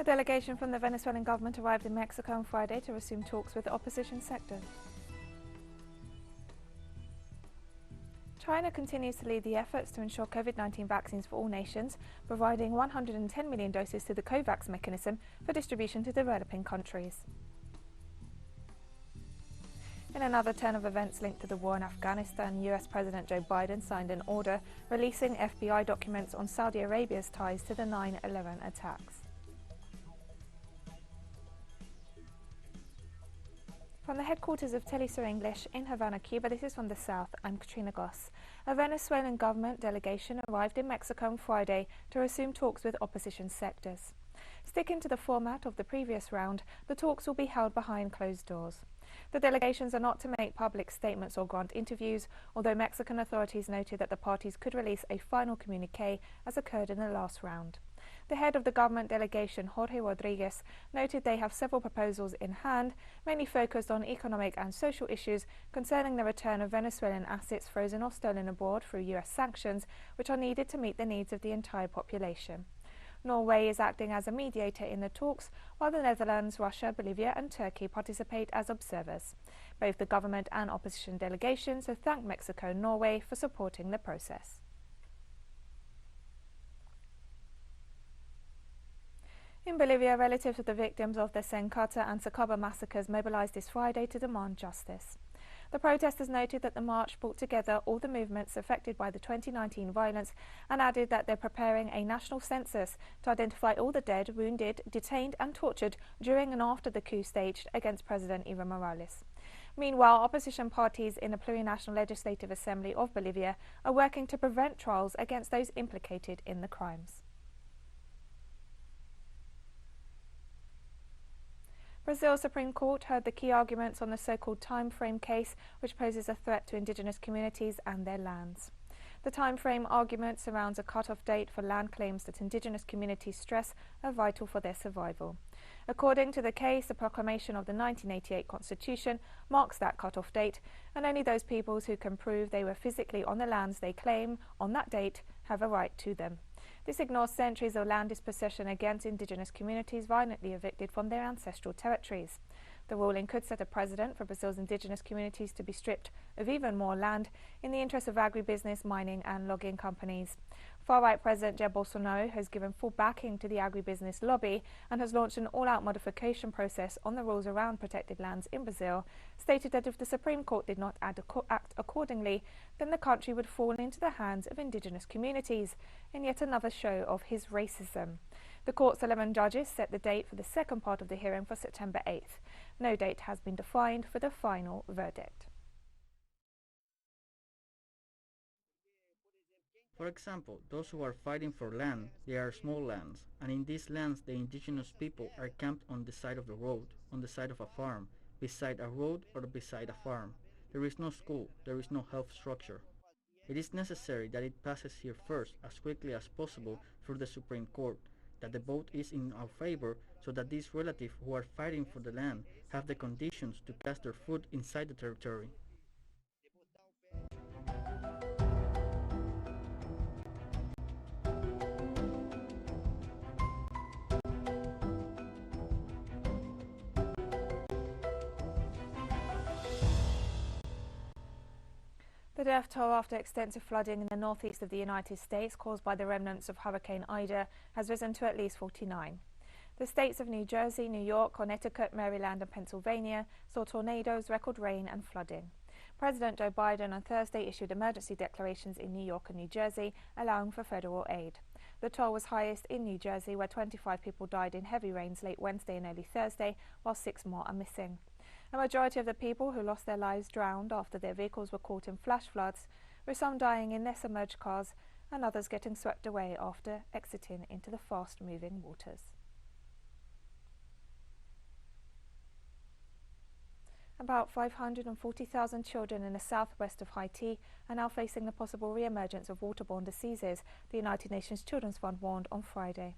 delegation from the Venezuelan government arrived in Mexico on Friday to resume talks with the opposition sector. China continues to lead the efforts to ensure COVID-19 vaccines for all nations, providing 110 million doses to the COVAX mechanism for distribution to developing countries. In another turn of events linked to the war in Afghanistan, US President Joe Biden signed an order releasing FBI documents on Saudi Arabia's ties to the 9/11 attacks. From the headquarters of teleSUR English in Havana, Cuba, this is from the south. I'm Katrina Goss. A Venezuelan government delegation arrived in Mexico on Friday to resume talks with opposition sectors. Sticking to the format of the previous round, the talks will be held behind closed doors. The delegations are not to make public statements or grant interviews, although Mexican authorities noted that the parties could release a final communique as occurred in the last round. The head of the government delegation, Jorge Rodriguez, noted they have several proposals in hand, mainly focused on economic and social issues concerning the return of Venezuelan assets frozen or stolen abroad through US sanctions, which are needed to meet the needs of the entire population. Norway is acting as a mediator in the talks, while the Netherlands, Russia, Bolivia and Turkey participate as observers. Both the government and opposition delegations have thanked Mexico and Norway for supporting the process. In Bolivia, relatives of the victims of the Sencata and Sacaba massacres mobilized this Friday to demand justice. The protesters noted that the march brought together all the movements affected by the 2019 violence and added that they're preparing a national census to identify all the dead, wounded, detained and tortured during and after the coup staged against President Evo Morales. Meanwhile, opposition parties in the Plurinational Legislative Assembly of Bolivia are working to prevent trials against those implicated in the crimes. Brazil's Supreme Court heard the key arguments on the so-called time frame case, which poses a threat to indigenous communities and their lands. The time frame argument surrounds a cut-off date for land claims that indigenous communities stress are vital for their survival. According to the case, the proclamation of the 1988 Constitution marks that cut-off date, and only those peoples who can prove they were physically on the lands they claim on that date have a right to them. This ignores centuries of land dispossession against indigenous communities violently evicted from their ancestral territories. The ruling could set a precedent for Brazil's indigenous communities to be stripped of even more land in the interest of agribusiness, mining and logging companies. Far-right President Jair Bolsonaro has given full backing to the agribusiness lobby and has launched an all-out modification process on the rules around protected lands in Brazil, stated that if the Supreme Court did not act accordingly, then the country would fall into the hands of indigenous communities, in yet another show of his racism. The court's 11 judges set the date for the second part of the hearing for September 8th. No date has been defined for the final verdict. For example, those who are fighting for land, they are small lands, and in these lands the indigenous people are camped on the side of the road, on the side of a farm, beside a road or beside a farm. There is no school, there is no health structure. It is necessary that it passes here first, as quickly as possible, through the Supreme Court, that the vote is in our favor so that these relatives who are fighting for the land have the conditions to cast their foot inside the territory. The death toll after extensive flooding in the northeast of the United States caused by the remnants of Hurricane Ida has risen to at least 49. The states of New Jersey, New York, Connecticut, Maryland and Pennsylvania saw tornadoes, record rain and flooding. President Joe Biden on Thursday issued emergency declarations in New York and New Jersey, allowing for federal aid. The toll was highest in New Jersey, where 25 people died in heavy rains late Wednesday and early Thursday, while 6 more are missing. A majority of the people who lost their lives drowned after their vehicles were caught in flash floods, with some dying in their submerged cars and others getting swept away after exiting into the fast-moving waters. About 540,000 children in the southwest of Haiti are now facing the possible re-emergence of waterborne diseases, the United Nations Children's Fund warned on Friday.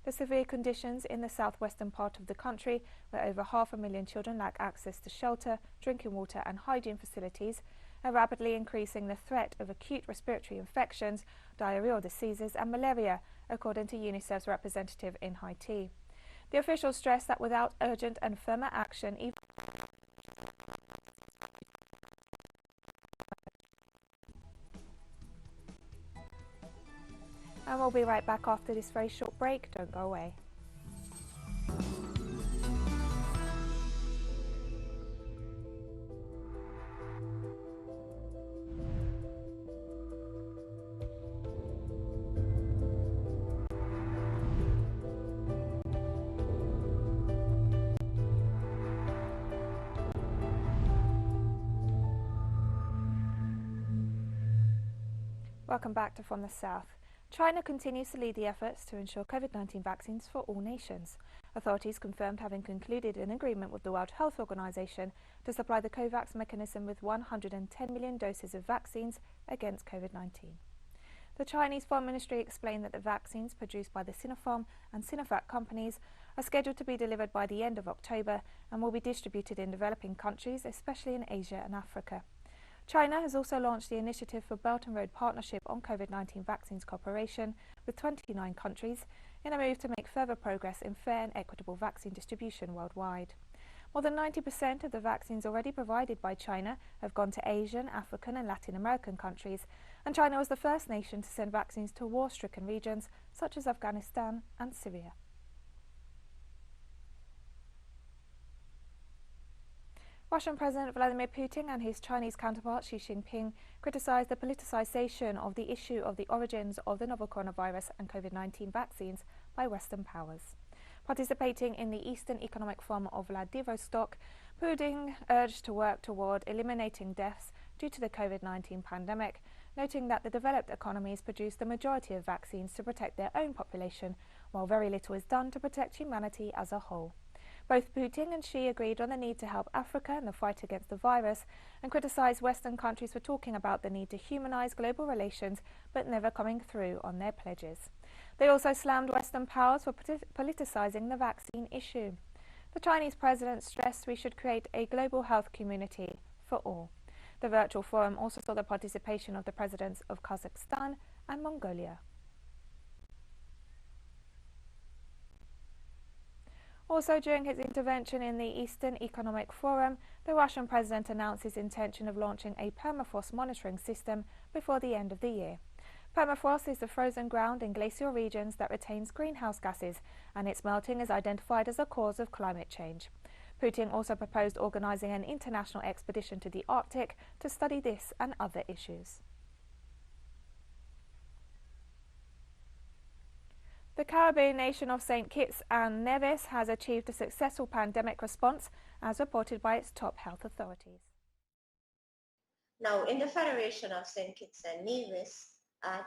The severe conditions in the southwestern part of the country, where over 500,000 children lack access to shelter, drinking water and hygiene facilities, are rapidly increasing the threat of acute respiratory infections, diarrheal diseases and malaria, according to UNICEF's representative in Haiti. The officials stressed that without urgent and firmer action, even and we'll be right back after this very short break. Don't go away. Welcome back to From the South. China continues to lead the efforts to ensure COVID-19 vaccines for all nations. Authorities confirmed having concluded an agreement with the World Health Organization to supply the COVAX mechanism with 110 million doses of vaccines against COVID-19. The Chinese Foreign Ministry explained that the vaccines produced by the Sinopharm and Sinovac companies are scheduled to be delivered by the end of October and will be distributed in developing countries, especially in Asia and Africa. China has also launched the initiative for Belt and Road Partnership on COVID-19 vaccines cooperation with 29 countries in a move to make further progress in fair and equitable vaccine distribution worldwide. More than 90% of the vaccines already provided by China have gone to Asian, African and Latin American countries, and China was the first nation to send vaccines to war-stricken regions such as Afghanistan and Syria. Russian President Vladimir Putin and his Chinese counterpart Xi Jinping criticised the politicization of the issue of the origins of the novel coronavirus and COVID-19 vaccines by Western powers. Participating in the Eastern Economic Forum of Vladivostok, Putin urged to work toward eliminating deaths due to the COVID-19 pandemic, noting that the developed economies produce the majority of vaccines to protect their own population, while very little is done to protect humanity as a whole. Both Putin and Xi agreed on the need to help Africa in the fight against the virus and criticised Western countries for talking about the need to humanise global relations but never coming through on their pledges. They also slammed Western powers for politicising the vaccine issue. The Chinese president stressed we should create a global health community for all. The virtual forum also saw the participation of the presidents of Kazakhstan and Mongolia. Also, during his intervention in the Eastern Economic Forum, the Russian president announced his intention of launching a permafrost monitoring system before the end of the year. Permafrost is the frozen ground in glacial regions that retains greenhouse gases, and its melting is identified as a cause of climate change. Putin also proposed organising an international expedition to the Arctic to study this and other issues. The Caribbean nation of St. Kitts and Nevis has achieved a successful pandemic response, as reported by its top health authorities. Now, in the Federation of St. Kitts and Nevis,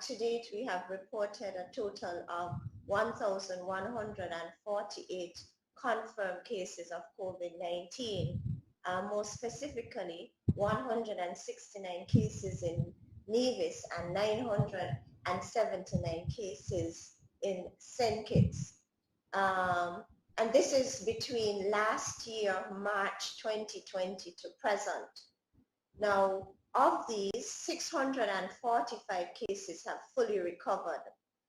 to date we have reported a total of 1,148 confirmed cases of COVID-19. More specifically, 169 cases in Nevis and 979 cases in St. Kitts. And this is between last year, March 2020 to present. Now, of these, 645 cases have fully recovered.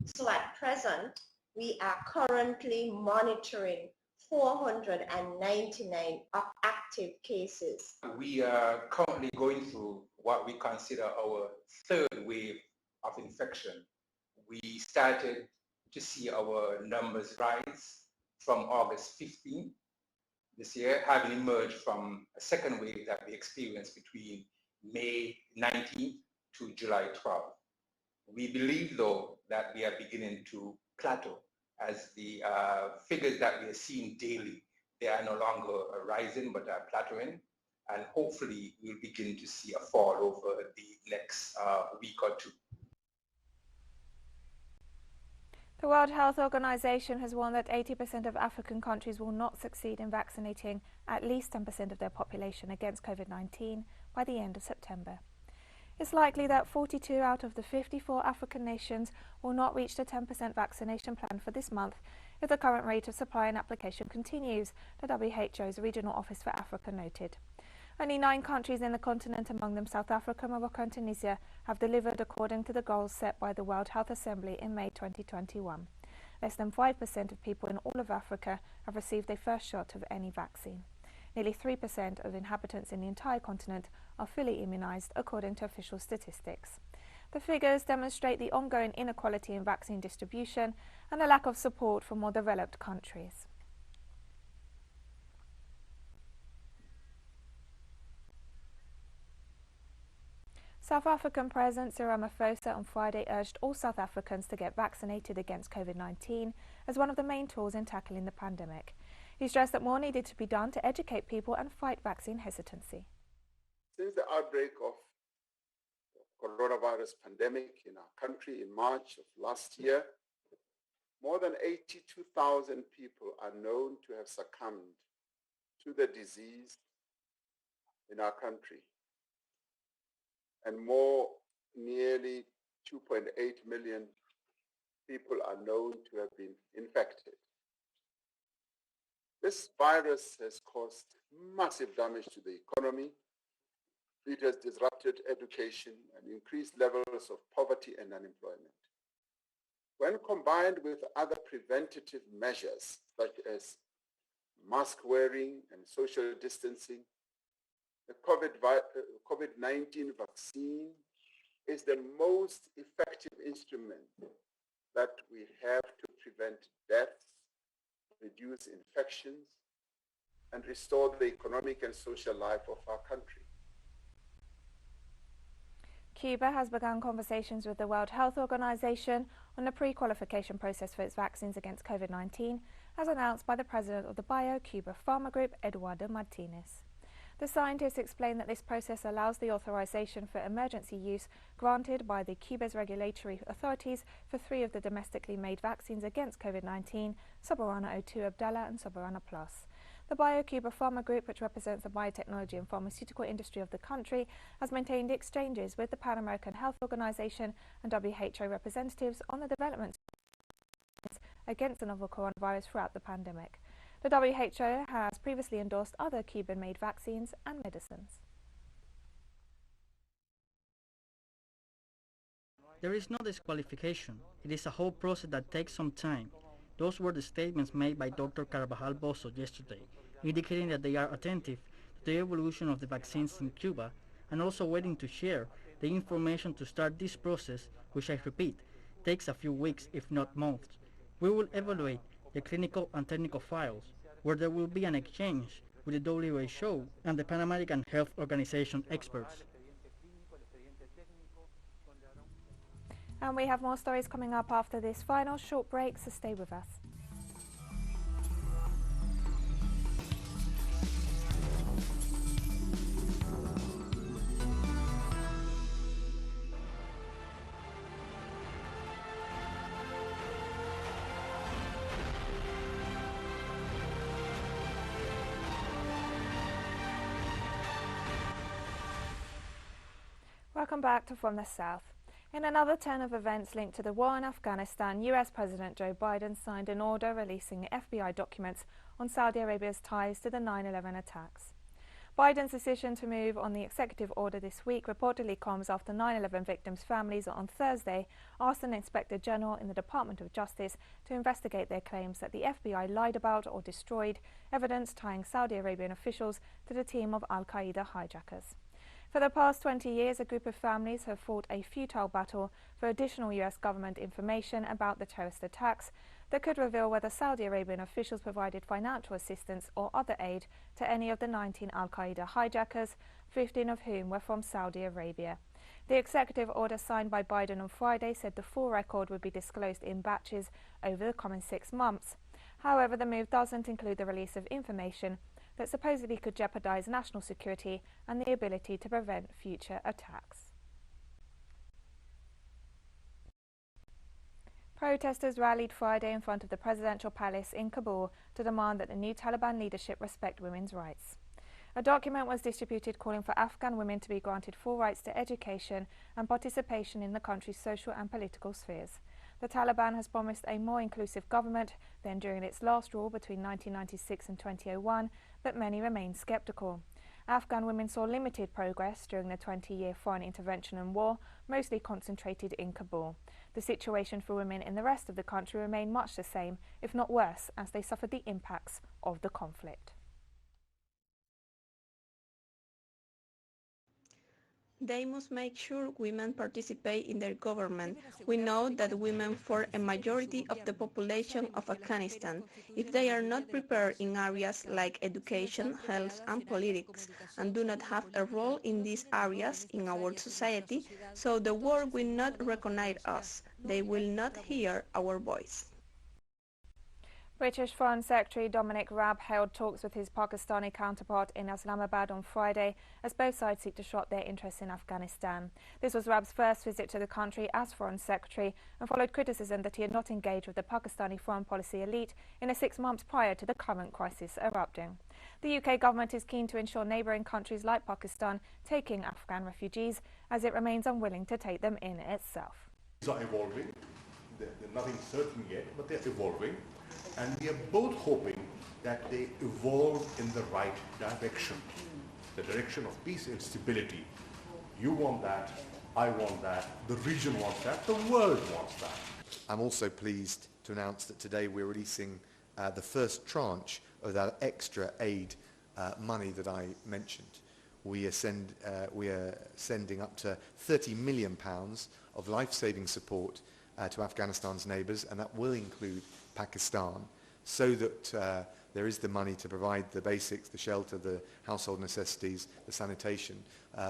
So at present, we are currently monitoring 499 active cases. We are currently going through what we consider our third wave of infection. We started to see our numbers rise from August 15 this year, having emerged from a second wave that we experienced between May 19th to July 12th. We believe, though, that we are beginning to plateau as the figures that we are seeing daily, they are no longer rising but are plateauing, and hopefully we'll begin to see a fall over the next week or two. The World Health Organization has warned that 80% of African countries will not succeed in vaccinating at least 10% of their population against COVID-19 by the end of September. It's likely that 42 out of the 54 African nations will not reach the 10% vaccination plan for this month if the current rate of supply and application continues, the WHO's Regional Office for Africa noted. Only 9 countries in the continent, among them South Africa, Morocco and Tunisia, have delivered according to the goals set by the World Health Assembly in May 2021. Less than 5% of people in all of Africa have received their first shot of any vaccine. Nearly 3% of inhabitants in the entire continent are fully immunized, according to official statistics. The figures demonstrate the ongoing inequality in vaccine distribution and the lack of support for more developed countries. South African President Cyril Ramaphosa on Friday urged all South Africans to get vaccinated against COVID-19 as one of the main tools in tackling the pandemic. He stressed that more needed to be done to educate people and fight vaccine hesitancy. Since the outbreak of the coronavirus pandemic in our country in March of last year, more than 82,000 people are known to have succumbed to the disease in our country. And nearly 2.8 million people are known to have been infected. This virus has caused massive damage to the economy. It has disrupted education and increased levels of poverty and unemployment. When combined with other preventative measures, such as mask wearing and social distancing, the COVID-19 vaccine is the most effective instrument that we have to prevent deaths, reduce infections, and restore the economic and social life of our country. Cuba has begun conversations with the World Health Organization on the pre-qualification process for its vaccines against COVID-19, as announced by the president of the Bio-Cuba Pharma Group, Eduardo Martinez. The scientists explained that this process allows the authorization for emergency use granted by the Cuba's regulatory authorities for 3 of the domestically made vaccines against COVID-19, Soberana 02 Abdala and Soberana Plus. The Bio-Cuba Pharma Group, which represents the biotechnology and pharmaceutical industry of the country, has maintained exchanges with the Pan American Health Organization and WHO representatives on the development against the novel coronavirus throughout the pandemic. The WHO has previously endorsed other Cuban-made vaccines and medicines. There is no disqualification. It is a whole process that takes some time. Those were the statements made by Dr. Carvajal Bozo yesterday, indicating that they are attentive to the evolution of the vaccines in Cuba and also waiting to share the information to start this process, which I repeat, takes a few weeks if not months. We will evaluate the clinical and technical files, where there will be an exchange with the WHO and the Pan American Health Organization experts. And we have more stories coming up after this final short break, so stay with us. Welcome back to From the South. In another turn of events linked to the war in Afghanistan, US President Joe Biden signed an order releasing the FBI documents on Saudi Arabia's ties to the 9/11 attacks. Biden's decision to move on the executive order this week reportedly comes after 9/11 victims' families on Thursday asked an Inspector General in the Department of Justice to investigate their claims that the FBI lied about or destroyed evidence tying Saudi Arabian officials to the team of al-Qaeda hijackers. For the past 20 years, a group of families have fought a futile battle for additional US government information about the terrorist attacks that could reveal whether Saudi Arabian officials provided financial assistance or other aid to any of the 19 al-Qaeda hijackers, 15 of whom were from Saudi Arabia. The executive order signed by Biden on Friday said the full record would be disclosed in batches over the coming 6 months. However, the move doesn't include the release of information that supposedly could jeopardize national security and the ability to prevent future attacks. Protesters rallied Friday in front of the presidential palace in Kabul to demand that the new Taliban leadership respect women's rights. A document was distributed calling for Afghan women to be granted full rights to education and participation in the country's social and political spheres. The Taliban has promised a more inclusive government than during its last rule between 1996 and 2001, but many remain sceptical. Afghan women saw limited progress during the 20-year foreign intervention and war, mostly concentrated in Kabul. The situation for women in the rest of the country remained much the same, if not worse, as they suffered the impacts of the conflict. They must make sure women participate in their government. We know that women form a majority of the population of Afghanistan. If they are not prepared in areas like education, health and politics, and do not have a role in these areas in our society, so the world will not recognize us. They will not hear our voice. British Foreign Secretary Dominic Raab held talks with his Pakistani counterpart in Islamabad on Friday as both sides seek to shore their interests in Afghanistan. This was Raab's first visit to the country as Foreign Secretary and followed criticism that he had not engaged with the Pakistani foreign policy elite in the 6 months prior to the current crisis erupting. The UK government is keen to ensure neighbouring countries like Pakistan taking Afghan refugees, as it remains unwilling to take them in itself. These are evolving. They're nothing certain yet, but they're evolving. And we are both hoping that they evolve in the right direction, the direction of peace and stability. You want that, I want that, the region wants that, the world wants that. I'm also pleased to announce that today we're releasing the first tranche of that extra aid money that I mentioned. We are sending up to £30 million of life-saving support to Afghanistan's neighbours, and that will include Pakistan, so that there is the money to provide the basics, the shelter, the household necessities, the sanitation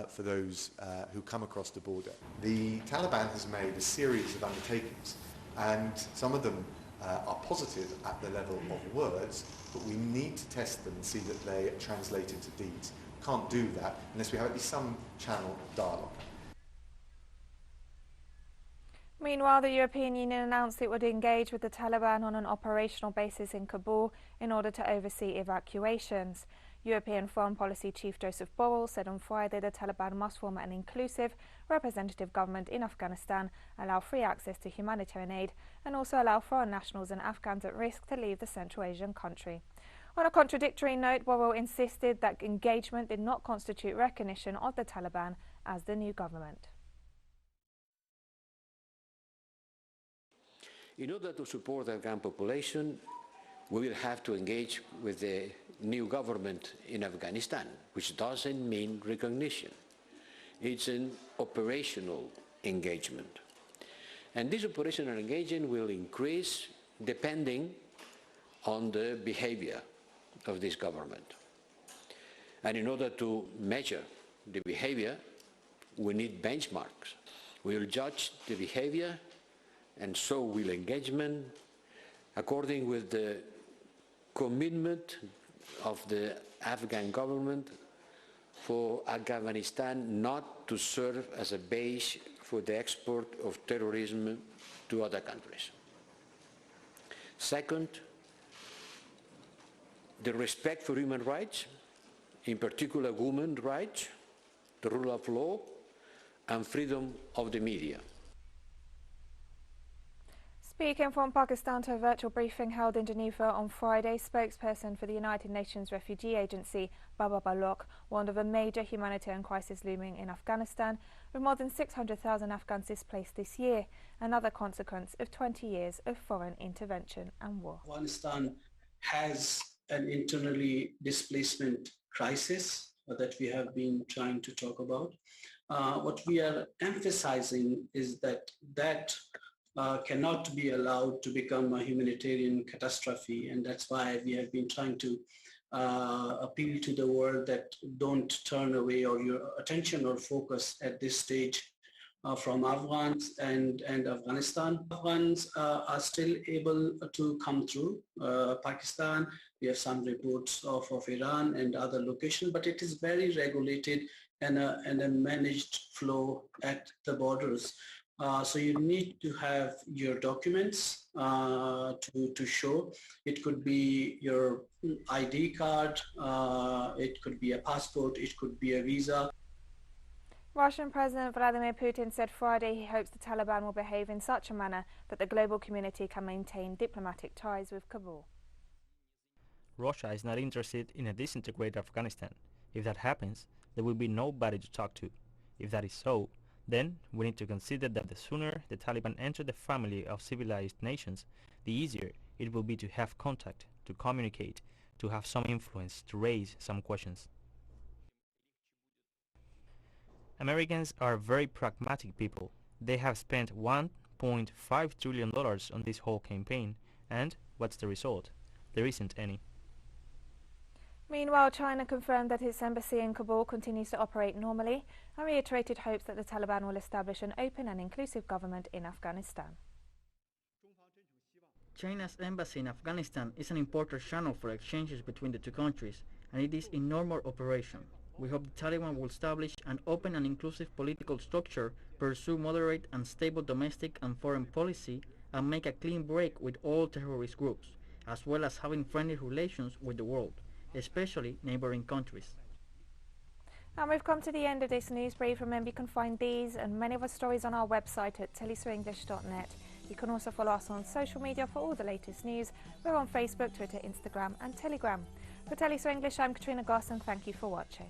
for those who come across the border. The Taliban has made a series of undertakings, and some of them are positive at the level of words, but we need to test them and see that they translate into deeds. Can't do that unless we have at least some channel of dialogue. Meanwhile, the European Union announced it would engage with the Taliban on an operational basis in Kabul in order to oversee evacuations. European Foreign Policy Chief Joseph Borrell said on Friday the Taliban must form an inclusive, representative government in Afghanistan, allow free access to humanitarian aid, and also allow foreign nationals and Afghans at risk to leave the Central Asian country. On a contradictory note, Borrell insisted that engagement did not constitute recognition of the Taliban as the new government. In order to support the Afghan population, we will have to engage with the new government in Afghanistan, which doesn't mean recognition. It's an operational engagement. And this operational engagement will increase depending on the behavior of this government. And in order to measure the behavior, we need benchmarks. We will judge the behavior, and so will engagement, according with the commitment of the Afghan government for Afghanistan not to serve as a base for the export of terrorism to other countries. Second, the respect for human rights, in particular women's rights, the rule of law, and freedom of the media. Speaking from Pakistan to a virtual briefing held in Geneva on Friday, spokesperson for the United Nations Refugee Agency, Baba Balok, warned of a major humanitarian crisis looming in Afghanistan, with more than 600,000 Afghans displaced this year, another consequence of 20 years of foreign intervention and war. Afghanistan has an internally displacement crisis that we have been trying to talk about. What we are emphasizing is that cannot be allowed to become a humanitarian catastrophe, and that's why we have been trying to appeal to the world that don't turn away or your attention or focus at this stage from Afghans and Afghanistan. Afghans are still able to come through Pakistan. We have some reports of Iran and other locations, but it is very regulated and a managed flow at the borders. So you need to have your documents to show. It could be your ID card, it could be a passport, it could be a visa. Russian President Vladimir Putin said Friday he hopes the Taliban will behave in such a manner that the global community can maintain diplomatic ties with Kabul. Russia is not interested in a disintegrated Afghanistan. If that happens, there will be nobody to talk to. If that is so, then we need to consider that the sooner the Taliban enter the family of civilized nations, the easier it will be to have contact, to communicate, to have some influence, to raise some questions. Americans are very pragmatic people. They have spent $1.5 trillion on this whole campaign, and what's the result? There isn't any. Meanwhile, China confirmed that its embassy in Kabul continues to operate normally and reiterated hopes that the Taliban will establish an open and inclusive government in Afghanistan. China's embassy in Afghanistan is an important channel for exchanges between the two countries, and it is in normal operation. We hope the Taliban will establish an open and inclusive political structure, pursue moderate and stable domestic and foreign policy, and make a clean break with all terrorist groups, as well as having friendly relations with the world, especially neighboring countries. And we've come to the end of this news brief. Remember, you can find these and many other stories on our website at telesurenglish.net. You can also follow us on social media for all the latest news. We're on Facebook, Twitter, Instagram and Telegram. For teleSUR English, I'm Katrina Goss, and thank you for watching.